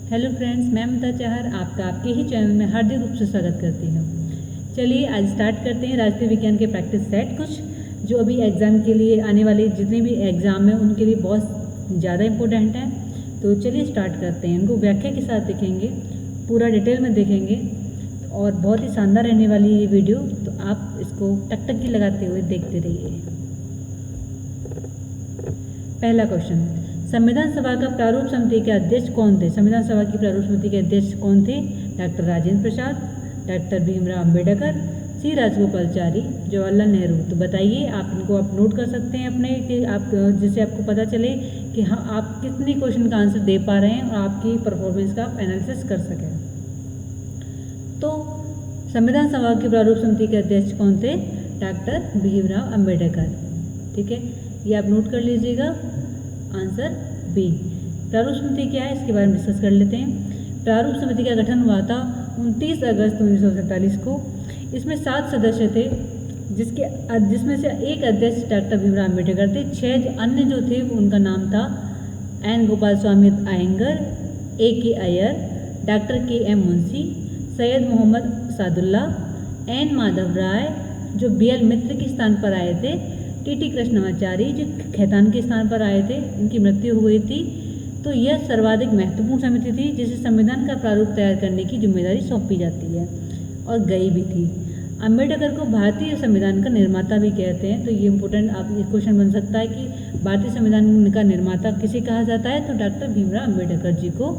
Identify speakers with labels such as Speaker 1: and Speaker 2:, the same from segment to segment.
Speaker 1: Hello friends, मैं ममता चाहर आपका आपके ही चैनल में हार्दिक रूप से स्वागत करती हूँ। चलिए आज स्टार्ट करते हैं राष्ट्रीय विज्ञान के प्रैक्टिस सेट कुछ जो अभी एग्ज़ाम के लिए आने वाले जितने भी एग्ज़ाम हैं उनके लिए बहुत ज़्यादा इम्पोर्टेंट हैं। तो चलिए स्टार्ट करते हैं। इनको व्याख्या के साथ देखेंगे, पूरा डिटेल में देखेंगे और बहुत ही शानदार रहने वाली ये वीडियो, तो आप इसको टकटकी लगाते हुए देखते रहिए। पहला क्वेश्चन, संविधान सभा का प्रारूप समिति के अध्यक्ष कौन थे? संविधान सभा की प्रारूप समिति के अध्यक्ष कौन थे? डॉक्टर राजेंद्र प्रसाद, डॉक्टर भीमराव अंबेडकर, सी राजगोपालचारी, जवाहरलाल नेहरू। तो बताइए, आप इनको आप नोट कर सकते हैं अपने कि आप जिससे आपको पता चले कि हाँ आप कितने क्वेश्चन का आंसर दे पा रहे हैं और आपकी परफॉर्मेंस का आप एनालिसिस कर सकें। तो संविधान सभा की प्रारूप समिति के अध्यक्ष कौन थे? डॉक्टर भीमराव अंबेडकर। ठीक है, ये आप नोट कर लीजिएगा। Answer B. प्रारूप समिति क्या है इसके बारे में डिस्कस कर लेते हैं। प्रारूप समिति का गठन हुआ था 29 अगस्त 1947 को। इसमें 7 सदस्य थे, जिसमें से एक अध्यक्ष डॉक्टर भीमराव अंबेडकर थे। 6 अन्य जो थे उनका नाम था एन गोपाल स्वामी अयंगर, ए के अय्यर, डॉक्टर के एम मुंशी, सैयद मोहम्मद सादुल्ला, एन माधव राय जो बी एल मित्र के स्थान पर आए थे, टी कृष्णमाचारी जो खैतान के स्थान पर आए थे, इनकी मृत्यु हो गई थी। तो यह सर्वाधिक महत्वपूर्ण समिति थी जिसे संविधान का प्रारूप तैयार करने की जिम्मेदारी सौंपी जाती है और गई भी थी। अंबेडकर को भारतीय संविधान का निर्माता भी कहते हैं। तो ये इंपॉर्टेंट आप ये क्वेश्चन बन सकता है कि भारतीय संविधान का निर्माता किसे कहा जाता है? तो डॉक्टर भीमराव अंबेडकर जी को।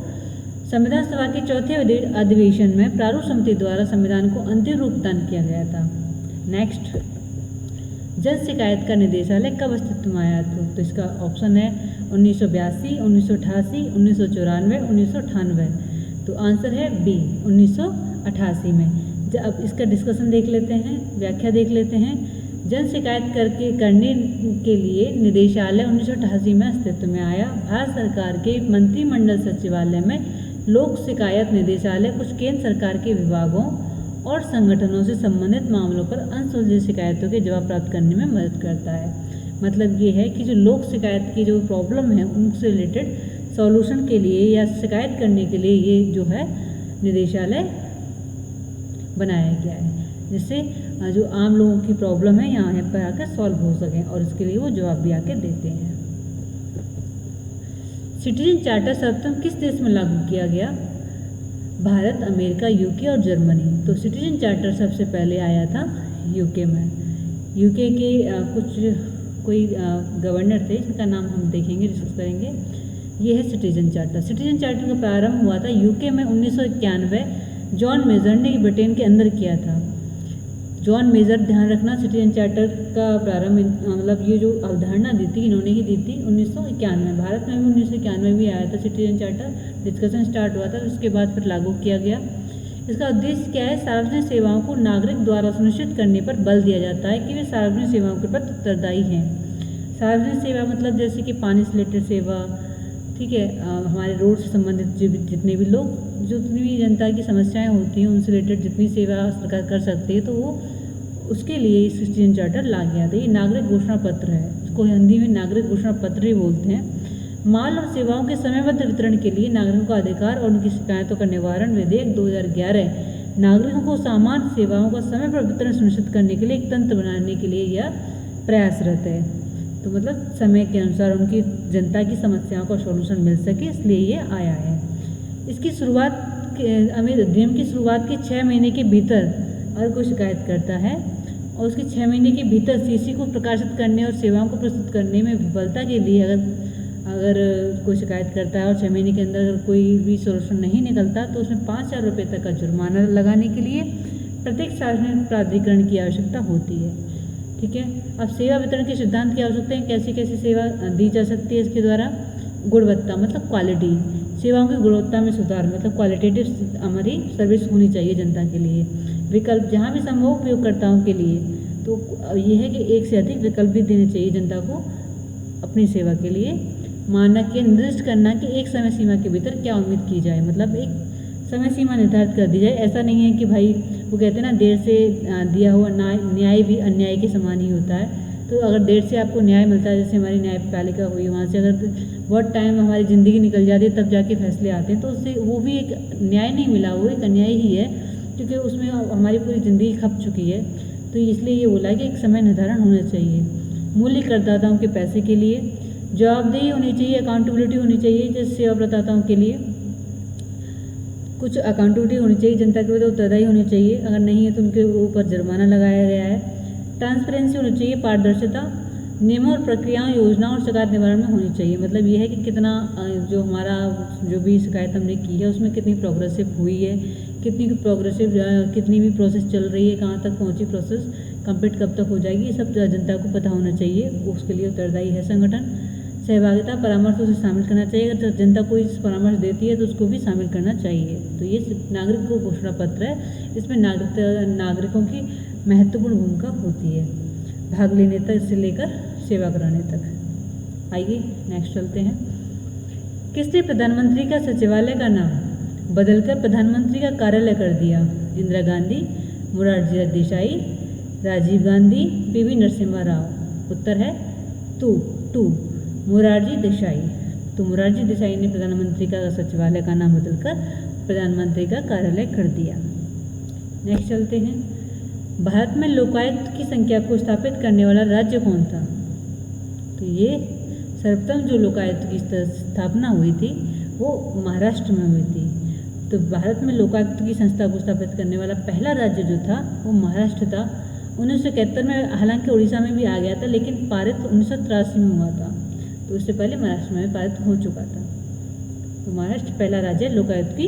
Speaker 1: संविधान सभा के चौथे अधिवेशन में प्रारूप समिति द्वारा संविधान को अंतिम रूप प्रदान किया गया था। नेक्स्ट, जन शिकायत का निदेशालय कब अस्तित्व में आया? तो इसका ऑप्शन है 1982, 1988, 1994, 1998। तो आंसर है बी 1988 में। अब इसका डिस्कशन देख लेते हैं, व्याख्या देख लेते हैं। जन शिकायत करने के लिए निदेशालय 1988 में अस्तित्व में आया। भारत सरकार के मंत्रिमंडल सचिवालय में लोक शिकायत निदेशालय कुछ केंद्र सरकार के विभागों और संगठनों से संबंधित मामलों पर अनसुलझी शिकायतों के जवाब प्राप्त करने में मदद करता है। मतलब ये है कि जो लोक शिकायत की जो प्रॉब्लम है उनसे रिलेटेड सॉल्यूशन के लिए या शिकायत करने के लिए ये जो है निदेशालय बनाया गया है, जिससे जो आम लोगों की प्रॉब्लम है यहाँ पर आकर सॉल्व हो सकें और इसके लिए वो जवाब भी आके देते हैं। सिटीजन चार्टर सर्वप्रथम किस देश में लागू किया गया? भारत, अमेरिका, यूके और जर्मनी। तो सिटीजन चार्टर सबसे पहले आया था यूके में। यूके के कोई गवर्नर थे जिनका नाम हम देखेंगे, डिस्कस करेंगे। ये है सिटीजन चार्टर। सिटीजन चार्टर का प्रारंभ हुआ था यूके में 1991। जॉन मेजर ने ब्रिटेन के अंदर किया था। जॉन मेजर, ध्यान रखना, सिटीजन चार्टर का प्रारंभ मतलब ये जो अवधारणा दी थी इन्होंने ही दी थी 1991। भारत में भी 1991 में आया था सिटीजन चार्टर। डिस्कशन स्टार्ट हुआ था, उसके बाद फिर लागू किया गया। इसका उद्देश्य क्या है? सार्वजनिक सेवाओं को नागरिक द्वारा सुनिश्चित करने पर बल दिया जाता है कि वे सार्वजनिक सेवाओं के प्रति उत्तरदायी हैं। सार्वजनिक सेवा मतलब जैसे कि पानी से रिलेटेड सेवा, ठीक है, हमारे रोड से संबंधित जितने भी लोग, जितनी भी जनता की समस्याएं होती हैं उनसे रिलेटेड जितनी सेवा सरकार कर सकती है, तो वो उसके लिए सिटीजन चार्टर ला गया था। ये नागरिक घोषणा पत्र है, इसको हिंदी में नागरिक घोषणा पत्र ही बोलते हैं। माल और सेवाओं के समयबद्ध वितरण के लिए नागरिकों का अधिकार और उनकी शिकायतों का निवारण विधेयक 2011 नागरिकों को सामान्य सेवाओं का समय पर वितरण सुनिश्चित करने के लिए एक तंत्र बनाने के लिए यह प्रयासरत है। तो मतलब समय के अनुसार उनकी जनता की समस्याओं का सॉल्यूशन मिल सके, इसलिए ये आया है। इसकी शुरुआत अधिनियम की शुरुआत के 6 महीने के भीतर अगर कोई शिकायत करता है और उसके 6 महीने के भीतर सीसी को प्रकाशित करने और सेवाओं को प्रस्तुत करने में विफलता के लिए अगर कोई शिकायत करता है और 6 महीने के अंदर अगर कोई भी सोल्यूशन नहीं निकलता तो उसमें 5,000 रुपये तक का जुर्माना लगाने के लिए प्रत्येक सार्वजनिक प्राधिकरण की आवश्यकता होती है। ठीक है, अब सेवा वितरण के सिद्धांत की आवश्यकता है। कैसी कैसी सेवा दी जा सकती है इसके द्वारा? गुणवत्ता मतलब क्वालिटी, सेवाओं की गुणवत्ता में सुधार मतलब क्वालिटेटिव हमारी सर्विस होनी चाहिए जनता के लिए। विकल्प, जहाँ भी संभव उपयोगकर्ताओं के लिए, तो ये है कि एक से अधिक विकल्प भी देने चाहिए जनता को अपनी सेवा के लिए। मानक के निर्दिष्ट करना कि एक समय सीमा के भीतर क्या उम्मीद की जाए, मतलब एक समय सीमा निर्धारित कर दी जाए। ऐसा नहीं है कि भाई वो कहते हैं ना, देर से दिया हुआ न्याय भी अन्याय के समान ही होता है। तो अगर देर से आपको न्याय मिलता है, जैसे हमारी न्यायपालिका हुई, वहाँ से अगर बहुत टाइम हमारी ज़िंदगी निकल जाती है तब जाके फैसले आते हैं, तो उससे वो भी एक न्याय नहीं मिला, वो एक अन्याय ही है, क्योंकि उसमें हमारी पूरी ज़िंदगी खप चुकी है। तो इसलिए ये बोला कि एक समय निर्धारण होना चाहिए। मूल्य करदाताओं के पैसे के लिए, जवाबदेही होनी चाहिए, अकाउंटेबिलिटी होनी चाहिए जैसे सेवा प्रदाताओं के लिए, कुछ अकाउंटेबिलिटी होनी चाहिए, जनता के प्रति उत्तरदायी होनी चाहिए, अगर नहीं है तो उनके ऊपर जुर्माना लगाया गया है। ट्रांसपेरेंसी होनी चाहिए, पारदर्शिता, नियमों और प्रक्रियाओं, योजनाओं और शिकायत निवारण में होनी चाहिए। मतलब ये है कि कितना जो हमारा जो भी शिकायत हमने की है उसमें कितनी प्रोग्रेसिव हुई है, कितनी भी प्रोसेस चल रही है, कहाँ तक पहुँची प्रोसेस, कंप्लीट कब तक हो जाएगी, ये सब जनता को पता होना चाहिए, उसके लिए उत्तरदायी है संगठन। सहभागिता, परामर्श उसे शामिल करना चाहिए, अगर जनता कोई परामर्श देती है तो उसको भी शामिल करना चाहिए। तो ये नागरिक को घोषणा पत्र है, इसमें नागरिकों की महत्वपूर्ण भूमिका होती है, भाग लेने तक से लेकर सेवा कराने तक। आइए नेक्स्ट चलते हैं। किसने प्रधानमंत्री का सचिवालय का नाम बदलकर प्रधानमंत्री का कार्यालय कर दिया? इंदिरा गांधी, मोरारजी देसाई, राजीव गांधी, पीवी नरसिम्हा राव। उत्तर है टू मोरारजी देसाई। तो मोरारजी देसाई ने प्रधानमंत्री का सचिवालय का नाम बदलकर प्रधानमंत्री का कार्यालय कर दिया। नेक्स्ट चलते हैं। भारत में लोकायुक्त की संख्या को स्थापित करने वाला राज्य कौन था? तो ये सर्वप्रथम जो लोकायुक्त की स्थापना हुई थी वो महाराष्ट्र में हुई थी। तो भारत में लोकायुक्त की संस्था को स्थापित करने वाला पहला राज्य जो था वो महाराष्ट्र था। 1971 में हालांकि उड़ीसा में भी आ गया था, लेकिन पारित 1983 में हुआ था, तो उससे पहले महाराष्ट्र में पारित हो चुका था। तो महाराष्ट्र पहला राज्य लोकायुक्त की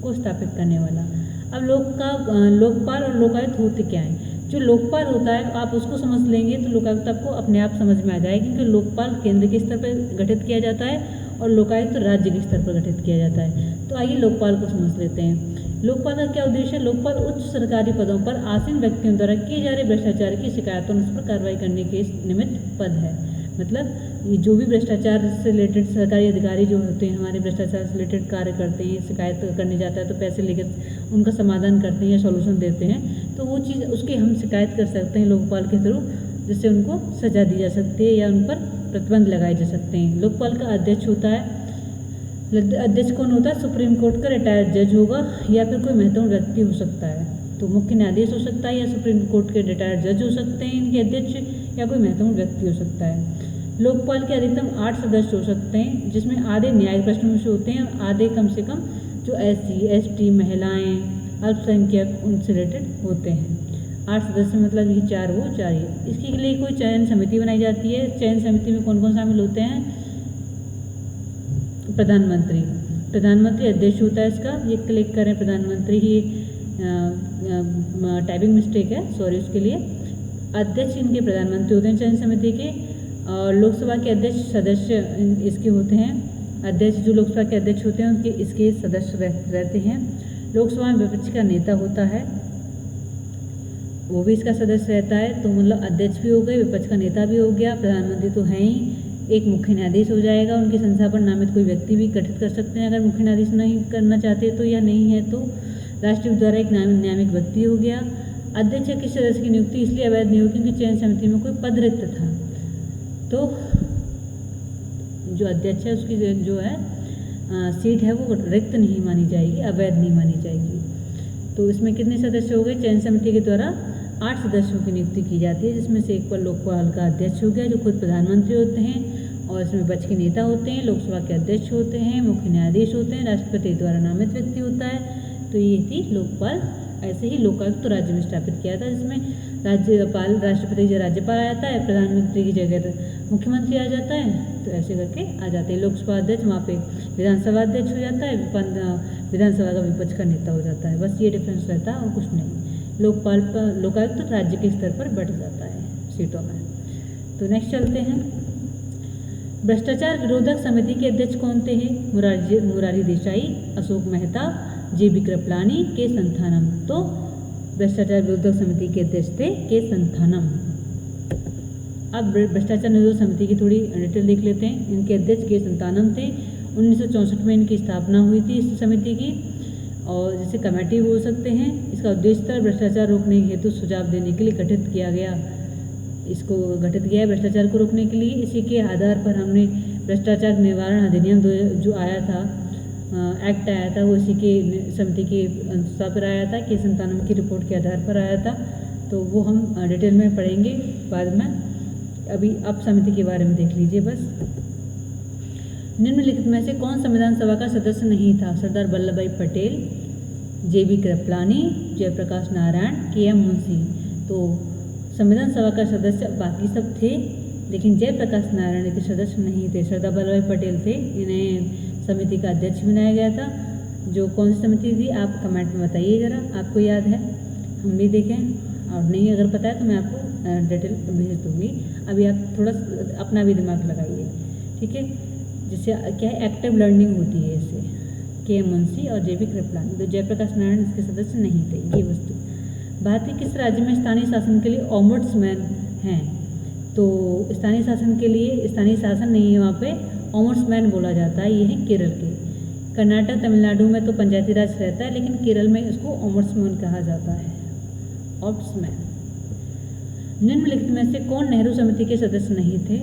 Speaker 1: को स्थापित करने वाला। अब लोकपाल और लोकायुक्त होते क्या हैं? जो लोकपाल होता है आप उसको समझ लेंगे तो लोकायुक्त आपको अपने आप समझ में आ जाएगा, क्योंकि लोकपाल केंद्र के स्तर पर गठित किया जाता है और लोकायुक्त राज्य के स्तर पर गठित किया जाता है। तो आइए लोकपाल को समझ लेते हैं। लोकपाल का क्या उद्देश्य है? लोकपाल उच्च सरकारी पदों पर आसीन व्यक्तियों द्वारा किए जा रहे भ्रष्टाचार की शिकायतों उस पर कार्रवाई करने के निमित्त पद है। मतलब ये जो भी भ्रष्टाचार से रिलेटेड सरकारी अधिकारी जो होते हैं, हमारे भ्रष्टाचार से रिलेटेड कार्य करते हैं, शिकायत करने जाता है तो पैसे लेकर उनका समाधान करते हैं या सॉल्यूशन देते हैं, तो वो चीज़ उसकी हम शिकायत कर सकते हैं लोकपाल के थ्रू, जिससे उनको सजा दी जा सकती है या उन पर प्रतिबंध लगाए जा सकते हैं। लोकपाल का अध्यक्ष होता है, अध्यक्ष कौन होता है? सुप्रीम कोर्ट का रिटायर्ड जज होगा या फिर कोई महत्वपूर्ण व्यक्ति हो सकता है। तो मुख्य न्यायाधीश हो सकता है या सुप्रीम कोर्ट के रिटायर्ड जज हो सकते हैं इनके अध्यक्ष, या कोई महत्वपूर्ण व्यक्ति हो सकता है। लोकपाल के अधिकतम 8 सदस्य हो सकते हैं, जिसमें आधे न्यायिक प्रश्नों से होते हैं और आधे कम से कम जो SC, ST, महिलाएं, अल्पसंख्यक उनसे रिलेटेड होते हैं। 8 सदस्य मतलब ये 4 वो 4 ये। इसके लिए कोई चयन समिति बनाई जाती है। चयन समिति में कौन कौन शामिल होते हैं? प्रधानमंत्री अध्यक्ष होता है इसका। ये क्लिक करें प्रधानमंत्री ही, टाइपिंग मिस्टेक है, सॉरी उसके लिए। अध्यक्ष इनके प्रधानमंत्री होते हैं चयन समिति के। और लोकसभा के अध्यक्ष सदस्य इसके होते हैं। अध्यक्ष जो लोकसभा के अध्यक्ष होते हैं उनके इसके सदस्य रहते हैं। लोकसभा में विपक्ष का नेता होता है, वो भी इसका सदस्य रहता है। तो मतलब अध्यक्ष भी हो गए, विपक्ष का नेता भी हो गया, प्रधानमंत्री तो है ही, एक मुख्य न्यायाधीश हो जाएगा। उनकी संस्था पर नामित कोई व्यक्ति भी गठित कर सकते हैं अगर मुख्य न्यायाधीश नहीं करना चाहते तो, या नहीं है तो। राष्ट्रपति द्वारा एक नामित व्यक्ति हो गया। अध्यक्ष या किसी सदस्य की नियुक्ति इसलिए अवैध नहीं होगी क्योंकि चयन समिति में कोई पद रिक्त था, तो जो अध्यक्ष है उसकी जो है सीट है वो रिक्त नहीं मानी जाएगी, अवैध नहीं मानी जाएगी। तो इसमें कितने सदस्य हो गए? चयन समिति के द्वारा 8 सदस्यों की नियुक्ति की जाती है, जिसमें से एक पर लोकपाल का अध्यक्ष हो गया जो खुद प्रधानमंत्री होते हैं, और इसमें विपक्ष के नेता होते हैं, लोकसभा के अध्यक्ष होते हैं, मुख्य न्यायाधीश होते हैं, राष्ट्रपति द्वारा नामित व्यक्ति होता है। तो ये थी लोकपाल। ऐसे ही लोकायुक्त तो राज्य में स्थापित किया था, जिसमें राष्ट्रपति की जगह राज्यपाल आ जाता है, प्रधानमंत्री की जगह मुख्यमंत्री आ जाता है, तो ऐसे करके आ जाते हैं। लोकसभा अध्यक्ष वहाँ पे विधानसभा अध्यक्ष हो जाता है, विधानसभा का विपक्ष का नेता हो जाता है। बस ये डिफरेंस रहता है और कुछ नहीं। लोकायुक्त तो राज्य के स्तर पर बढ़ जाता है सीटों में। तो नेक्स्ट चलते हैं। भ्रष्टाचार विरोधक समिति के अध्यक्ष कौन थे? मुरारी देसाई, अशोक मेहता, JB कृपलानी, के संथानम। तो भ्रष्टाचार विरोधक समिति के अध्यक्ष थे के संथानम। अब भ्रष्टाचार निरोधक समिति की थोड़ी डिटेल देख लेते हैं। इनके अध्यक्ष के संथानम थे। 1964 में इनकी स्थापना हुई थी इस समिति की, और जैसे कमेटी हो सकते हैं। इसका उद्देश्य था भ्रष्टाचार रोकने हेतु सुझाव देने के लिए गठित किया गया। इसको गठित किया है भ्रष्टाचार को रोकने के लिए। इसी के आधार पर हमने भ्रष्टाचार निवारण अधिनियम जो आया था, एक्ट आया था, वो इसी के समिति के अनुसार पर आया था कि 97 की रिपोर्ट के आधार पर आया था। तो वो हम डिटेल में पढ़ेंगे बाद में। अभी आप समिति के बारे में देख लीजिए बस। निम्नलिखित में से कौन संविधान सभा का सदस्य नहीं था? सरदार वल्लभ भाई पटेल, JB कृपलानी, जयप्रकाश नारायण, KM मुंशी। तो संविधान सभा का सदस्य बाकी सब थे, लेकिन जयप्रकाश नारायण के सदस्य नहीं थे। सरदार वल्लभ भाई पटेल थे, इन्हें समिति का अध्यक्ष बनाया गया था। जो कौन सी समिति थी आप कमेंट में बताइए ज़रा, आपको याद है, हम भी देखें, और नहीं अगर पता है तो मैं आपको डिटेल भेज दूँगी। अभी आप थोड़ा अपना भी दिमाग लगाइए, ठीक है। जिससे क्या है, एक्टिव लर्निंग होती है इससे। KM मुंशी और JB कृपलानी, तो जयप्रकाश नारायण इसके सदस्य नहीं थे। ये वस्तु भारतीय किस राज्य में स्थानीय शासन के लिए ओम्बुड्समैन हैं? तो स्थानीय शासन के लिए स्थानीय शासन नहीं है, वहाँ पे ओम्बुड्समैन बोला जाता है। ये है केरल के। कर्नाटक, तमिलनाडु में तो पंचायती राज रहता है, लेकिन केरल में इसको ओम्बुड्समैन कहा जाता है, ओम्बुड्समैन। निम्नलिखित में से कौन नेहरू समिति के सदस्य नहीं थे?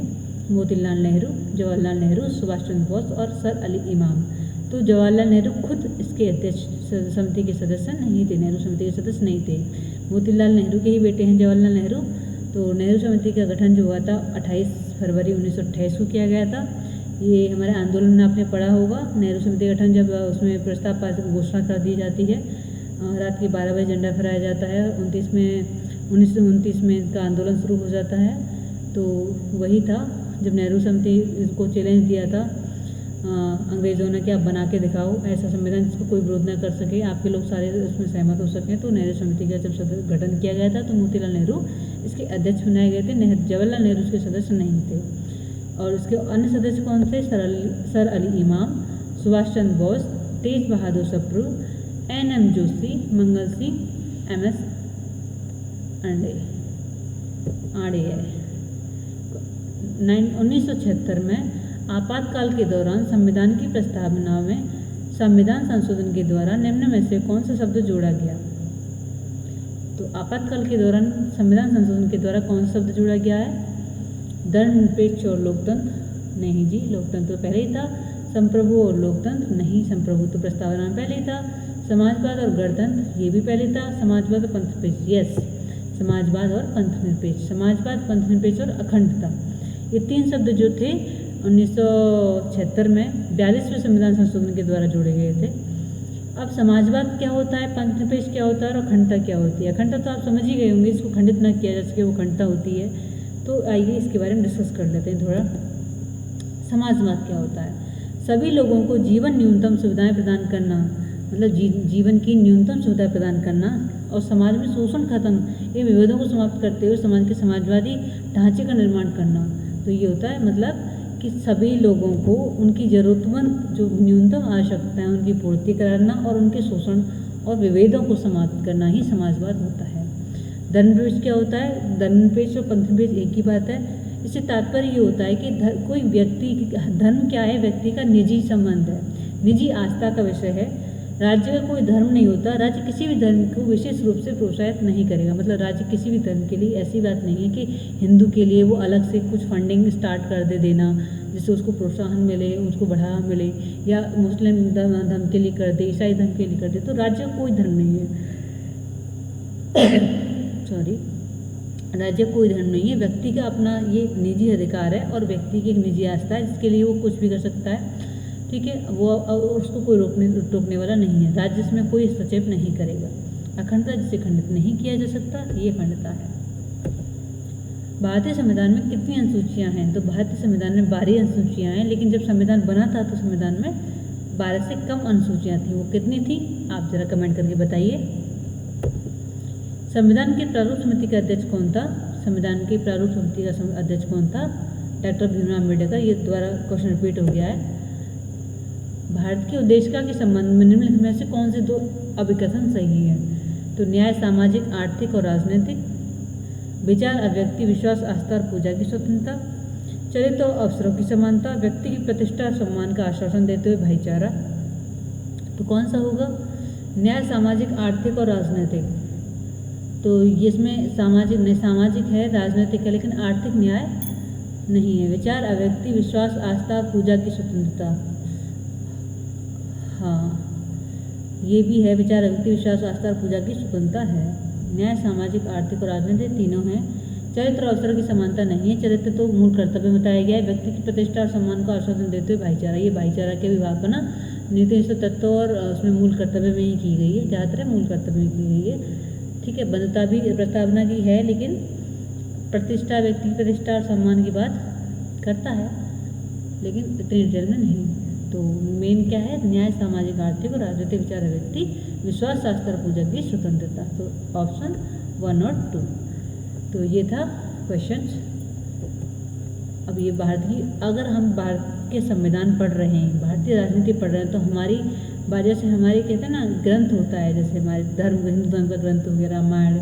Speaker 1: मोतीलाल नेहरू, जवाहरलाल नेहरू, सुभाष चंद्र बोस और सर अली इमाम। तो जवाहरलाल नेहरू खुद इसके अध्यक्ष समिति के सदस्य नहीं थे, नेहरू समिति के सदस्य नहीं थे। मोतीलाल नेहरू के ही बेटे हैं जवाहरलाल नेहरू। तो नेहरू समिति का गठन जो हुआ था 28 फरवरी 1928 को किया गया था। ये हमारे आंदोलन में आपने पढ़ा होगा। नेहरू समिति का गठन जब उसमें प्रस्ताव पास घोषणा कर दी जाती है, रात के 12 बजे झंडा फहराया जाता है। 1929 में इनका आंदोलन शुरू हो जाता है। तो वही था जब नेहरू समिति को चैलेंज दिया था अंग्रेज़ों ने कि आप बना के दिखाओ ऐसा संविधान जिसको कोई विरोध न कर सके, आपके लोग सारे उसमें सहमत हो सकें। तो नेहरू समिति का जब गठन किया गया था तो मोतीलाल नेहरू इसके अध्यक्ष बनाए गए थे। जवाहरलाल नेहरू इसके सदस्य नहीं थे। और इसके अन्य सदस्य कौन थे? सर अली इमाम, सुभाष चंद्र बोस, तेज बहादुर सप्रू, NM जोशी, मंगल सिंह, MS आड़े है। 1976 में आपातकाल के दौरान संविधान की प्रस्तावना में संविधान संशोधन के द्वारा निम्न में से कौन सा शब्द जोड़ा गया? तो आपातकाल के दौरान संविधान संशोधन के द्वारा कौन सा शब्द जोड़ा गया है? धर्मनिरपेक्ष और लोकतंत्र, नहीं जी, लोकतंत्र तो पहले ही था। संप्रभु और लोकतंत्र, नहीं, संप्रभु तो प्रस्तावना में पहले ही था। समाजवाद और गणतंत्र, ये भी पहले था। समाजवाद और पंथनिरपेक्ष, यस, समाजवाद और पंथनिरपेक्ष, समाजवाद, पंथनिरपेक्ष और अखंडता, ये 3 शब्द जो थे 1976 में 42वें संविधान संशोधन के द्वारा जोड़े गए थे। अब समाजवाद क्या होता है, पंथनिरपेक्ष क्या होता है और अखंडता क्या होती है? अखंडता तो आप समझ ही गए होंगे, इसको खंडित न किया जा सके वो अखंडता होती है। तो आइए इसके बारे में डिस्कस कर लेते हैं थोड़ा। समाजवाद क्या होता है? सभी लोगों को जीवन न्यूनतम सुविधाएं प्रदान करना, मतलब जीवन की न्यूनतम सुविधाएं प्रदान करना और समाज में शोषण खत्म, ये विभेदों को समाप्त करते हुए समाज के समाजवादी ढांचे का निर्माण करना। तो ये होता है मतलब कि सभी लोगों को उनकी ज़रूरतमंद जो न्यूनतम आवश्यकताएं उनकी पूर्ति कराना और उनके शोषण और विभेदों को समाप्त करना ही समाजवाद होता है। धर्मनिरपेक्ष क्या होता है? धर्मनिरपेक्ष और पंथनिरपेक्ष एक ही बात है। इससे तात्पर्य ये होता है कि कोई व्यक्ति, धर्म क्या है? व्यक्ति का निजी संबंध है, निजी आस्था का विषय है। राज्य का कोई धर्म नहीं होता। राज्य किसी भी धर्म को विशेष रूप से प्रोत्साहित नहीं करेगा। मतलब राज्य किसी भी धर्म के लिए ऐसी बात नहीं है कि हिंदू के लिए वो अलग से कुछ फंडिंग स्टार्ट कर देना जिससे उसको प्रोत्साहन मिले, उसको बढ़ावा मिले, या मुस्लिम धर्म के लिए कर दे, ईसाई धर्म के लिए कर दे। तो राज्य का कोई धर्म नहीं है सॉरी, राज्य कोई धर्म नहीं है। व्यक्ति का अपना ये निजी अधिकार है और व्यक्ति की एक निजी आस्था है जिसके लिए वो कुछ भी कर सकता है, ठीक है। वो उसको कोई रोकने वाला नहीं है। राज्य इसमें कोई हस्तक्षेप नहीं करेगा। अखंडता जिसे खंडित नहीं किया जा सकता, ये अखंडता है। भारतीय संविधान में कितनी अनुसूचियां हैं? तो भारतीय संविधान में 12 अनुसूचियां हैं, लेकिन जब संविधान बना था तो संविधान में 12 से कम अनुसूचियां थी। वो कितनी थी आप जरा कमेंट करके बताइए। संविधान के प्रारूप समिति का अध्यक्ष कौन था? संविधान की प्रारूप समिति का अध्यक्ष कौन था? डॉक्टर भीमराव अम्बेडकर। ये दोबारा क्वेश्चन रिपीट हो गया है। भारत की उद्देशिका के संबंध में निम्नलिखित में से कौन से 2 अभिकथन सही है? तो न्याय, सामाजिक, आर्थिक और राजनीतिक, विचार, अभिव्यक्ति, विश्वास, आस्था और पूजा की स्वतंत्रता, चरित्र और अवसरों की समानता, व्यक्ति की प्रतिष्ठा और सम्मान का आश्वासन देते हुए भाईचारा। तो कौन सा होगा? न्याय, सामाजिक, आर्थिक और राजनीतिक। तो ये इसमें सामाजिक है, राजनीतिक है, लेकिन आर्थिक न्याय नहीं है। विचार, अव्यक्ति, विश्वास, आस्था, पूजा की स्वतंत्रता, हाँ ये भी है। विचार, अव्यक्ति, विश्वास, आस्था और पूजा की स्वतंत्रता है। न्याय सामाजिक, आर्थिक और राजनीतिक तीनों हैं। चरित्र और अवसर की समानता नहीं है। चरित्र तो मूल कर्तव्य बताया गया है। व्यक्ति की प्रतिष्ठा और सम्मान को आश्वासन देते हुए भाईचारा, ये भाईचारा के विभाग को ना नीति तत्व और उसमें मूल कर्तव्य में ही की गई है, ज़्यादातर मूल कर्तव्य में की गई है। ठीक है, बंधुता भी प्रस्तावना की है, लेकिन प्रतिष्ठा, व्यक्ति की प्रतिष्ठा और सम्मान की बात करता है, लेकिन इतनी डिटेल में नहीं। तो मेन क्या है, न्याय सामाजिक, आर्थिक और राजनीतिक, विचार, व्यक्ति, विश्वास, शास्त्र, पूजा की स्वतंत्रता। तो ऑप्शन 1 और 2। तो ये था क्वेश्चंस। अब ये भारत की, अगर हम भारत के संविधान पढ़ रहे हैं, भारतीय राजनीति पढ़ रहे हैं, तो हमारी जैसे हमारे कहते हैं ना ग्रंथ होता है, जैसे हमारे हिंदू धर्म का ग्रंथ हो गया रामायण,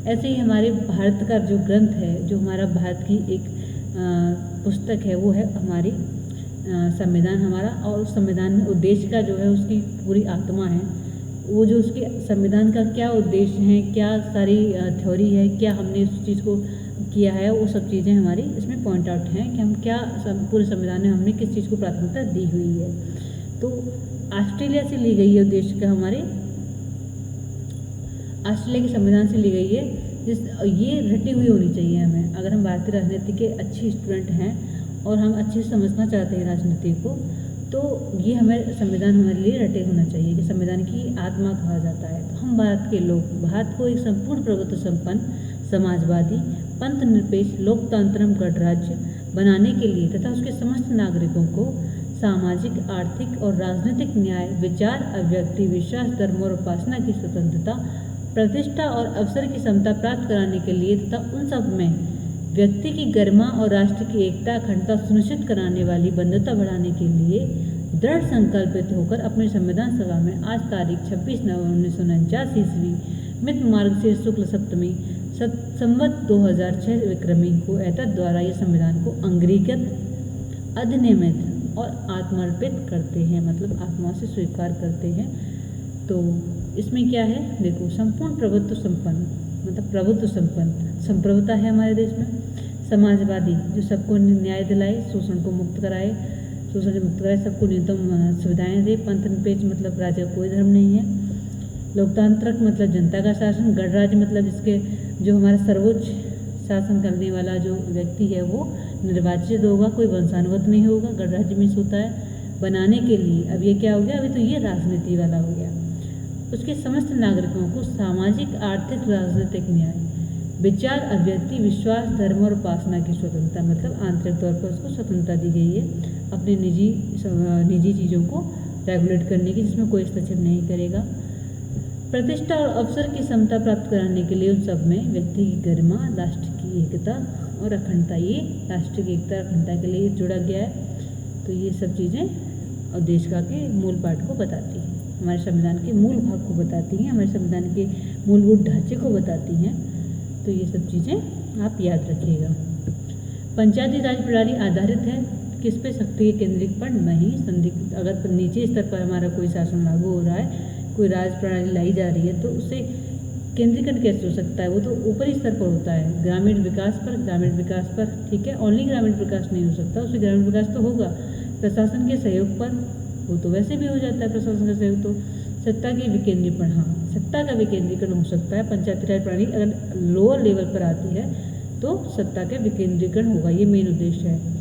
Speaker 1: ऐसे ही हमारे भारत का जो ग्रंथ है, जो हमारा भारत की एक पुस्तक है, वो है हमारी संविधान हमारा। और उस संविधान में उद्देश्य का जो है, उसकी पूरी आत्मा है, वो जो उसके संविधान का क्या उद्देश्य है, क्या सारी थ्योरी है, क्या हमने उस चीज़ को किया है, वो सब चीज़ें हमारी इसमें पॉइंट आउट हैं कि हम क्या पूरे संविधान में हमने किस चीज़ को प्राथमिकता दी हुई है। तो ऑस्ट्रेलिया से ली गई है उद्देश्य का, हमारे ऑस्ट्रेलिया के संविधान से ली गई है। ये रटी हुई होनी चाहिए हमें, अगर हम भारतीय राजनीति के अच्छे स्टूडेंट हैं और हम अच्छे से समझना चाहते हैं राजनीति को, तो ये हमें संविधान हमारे लिए रटे होना चाहिए कि संविधान की आत्मा कहा जाता है। तो हम भारत के लोग, भारत को एक संपूर्ण प्रभुत्व संपन्न, समाजवादी, पंथ निरपेक्ष, लोकतंत्र गणराज्य बनाने के लिए तथा उसके समस्त नागरिकों को सामाजिक, आर्थिक और राजनीतिक न्याय, विचार, अव्यक्ति, विश्वास, धर्म और उपासना की स्वतंत्रता, प्रतिष्ठा और अवसर की समता प्राप्त कराने के लिए तथा उन सब में व्यक्ति की गरिमा और राष्ट्र की एकता, अखंडता सुनिश्चित कराने वाली बंधुता बढ़ाने के लिए दृढ़ संकल्पित होकर अपने संविधान सभा में आज तारीख 26 नवंबर 1949 ईस्वी मित मार्गशीर शुक्ल सप्तमी संवत 2006 विक्रमी को एतद द्वारा ये संविधान को अंगीकृत, अधिनियमित और आत्मार्पित करते हैं, मतलब आत्मा से स्वीकार करते हैं। तो इसमें क्या है, देखो, संपूर्ण प्रभुत्व संपन्न, मतलब प्रभुत्व संपन्न, संप्रभुता है हमारे देश में। समाजवादी, जो सबको न्याय दिलाए, शोषण से मुक्त कराए, सबको न्यूनतम सुविधाएं दे। पंथ निरपेक्ष, मतलब राज्य का कोई धर्म नहीं है। लोकतांत्रिक, मतलब जनता का शासन। गणराज्य, मतलब जिसके जो हमारा सर्वोच्च शासन करने वाला जो व्यक्ति है वो निर्वाचित होगा, कोई वंशानुगत नहीं होगा। गणराज्य में होता है बनाने के लिए। अब ये क्या हो गया, अभी तो ये राजनीति वाला हो गया। उसके समस्त नागरिकों को सामाजिक, आर्थिक, राजनीतिक न्याय, विचार, अभिव्यक्ति, विश्वास, धर्म और उपासना की स्वतंत्रता, मतलब आंतरिक तौर पर उसको स्वतंत्रता दी गई है अपने निजी चीज़ों को रेगुलेट करने की, जिसमें कोई हस्तक्षेप नहीं करेगा। प्रतिष्ठा और अवसर की समता प्राप्त कराने के लिए उन सब में व्यक्ति की गरिमा, राष्ट्र की एकता और अखंडता, ये राष्ट्र की एकता और अखंडता के लिए जुड़ा गया है। तो ये सब चीज़ें और देश का के मूल पाठ को बताती हैं, हमारे संविधान के मूल भाग को बताती हैं, हमारे संविधान के मूलभूत ढांचे को बताती हैं। तो ये सब चीज़ें आप याद रखिएगा। पंचायती राज प्रणाली आधारित है किस पे, शक्ति के केंद्रीकरण नहीं। अगर नीचे स्तर पर हमारा कोई शासन लागू हो रहा है, कोई राज प्रणाली लाई जा रही है, तो उससे केंद्रीकरण कैसे हो सकता है, वो तो ऊपरी स्तर पर होता है, ग्रामीण विकास पर, ठीक है। ओनली ग्रामीण विकास नहीं हो सकता, उससे ग्रामीण विकास तो होगा प्रशासन के सहयोग पर, वो तो वैसे भी हो जाता है प्रशासन का सहयोग। तो सत्ता की विकेंद्रीकरण, हाँ सत्ता का विकेंद्रीकरण हो सकता है। पंचायती राज प्रणाली अगर लोअर लेवल पर आती है तो सत्ता का विकेंद्रीकरण होगा, ये मेन उद्देश्य है।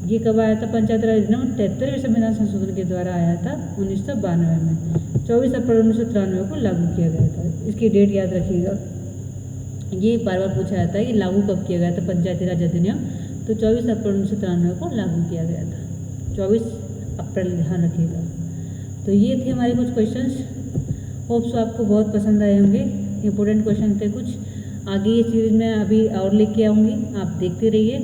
Speaker 1: ये कब आया था पंचायती राज अधिनियम, 73वें संविधान संशोधन के द्वारा आया था 1992 में। 24 अप्रैल 1993 को लागू किया गया था। इसकी डेट याद रखिएगा, ये बार बार पूछा जाता है कि लागू कब किया गया था पंचायती राज अधिनियम। तो 24 अप्रैल 1993 को लागू किया गया था, 24 अप्रैल ध्यान रखिएगा। तो ये थे हमारे कुछ क्वेश्चंस, होप्स आपको बहुत पसंद आए होंगे। इंपॉर्टेंट क्वेश्चन थे कुछ। आगे ये सीरीज मैं अभी और लेके आऊँगी, आप देखते रहिए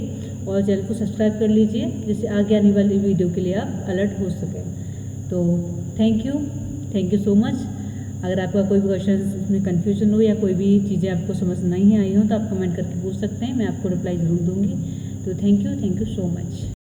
Speaker 1: और चैनल को सब्सक्राइब कर लीजिए, जिससे आगे आने वाली वीडियो के लिए आप अलर्ट हो सकें। तो थैंक यू सो मच। अगर आपका कोई भी क्वेश्चन इसमें कन्फ्यूजन हो या कोई भी चीज़ें आपको समझ नहीं आई हो तो आप कमेंट करके पूछ सकते हैं, मैं आपको रिप्लाई ज़रूर दूँगी। तो थैंक यू सो मच।